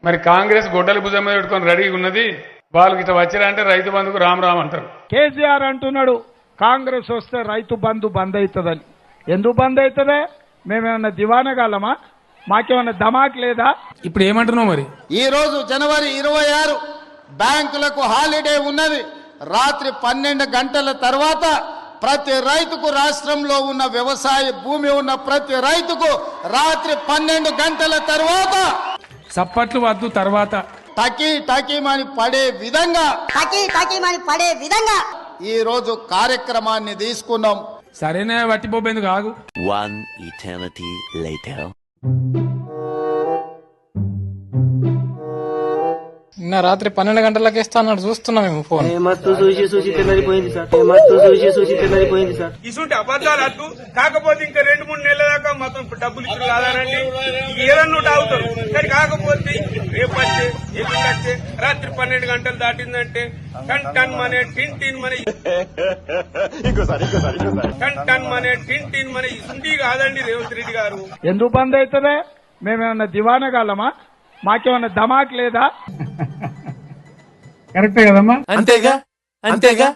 మరి కాంగ్రెస్ గొడ్డలి భుజం మీద పెట్టుకొని రెడీగా ఉన్నది. వాళ్ళకి ఇట్లా వచ్చిరంటే రైతు బంధుకు రామ్ రామ్ అంటారు. కేసీఆర్ అంటున్నాడు కాంగ్రెస్ వస్తే రైతు బంధు బంద్ అవుతుందని. ఎందుకు బంద్ అవుతుందే? మేమేమన్నా దివానగాలమా? మాకేమన్నా ధమాక్ లేదా? ఇప్పుడు ఏమంటున్నావు మరి? ఈ రోజు జనవరి 26 బ్యాంకులకు హాలిడే ఉన్నది. రాత్రి 12 గంటల తర్వాత ప్రతి రైతుకు, రాష్ట్రంలో ఉన్న వ్యవసాయ భూమి ఉన్న ప్రతి రైతుకు రాత్రి 12 గంటల తర్వాత చప్పట్లు వద్దు, తర్వాత టకీమని పడే విధంగా ఈ రోజు కార్యక్రమాన్ని తీసుకున్నాం. సరైన వట్టిపోబేందుకు ఆగు. One eternity later. నిన్న రాత్రి 12 గంటలకి ఇస్తా అన్నాడు. చూస్తున్నాం మేము ఫోన్. ఇసుంటి అబద్ధాలు అద్దు. కాకపోతే ఇంకా 2-3 నెలల దాకా మొత్తం డబ్బులు ఇచ్చిన కాదానండి. ఏదన్నా అవుతారు కానీ కాకపోతే రేపచ్చే ఎల్లుండొచ్చే రాత్రి 12 గంటలు దాటిందంటే టన్ మనే టిన్ మనే టిన్ మనే ఇసుంటి కాదండి రేవంత్ రెడ్డి గారు. ఎందుకు బంద్ అవుతుందే? మేమేమన్నా దివానగాలమా? మాకేమన్నా ధమాక్ లేదా? కరెక్టే కదమ్మా? అంతేగా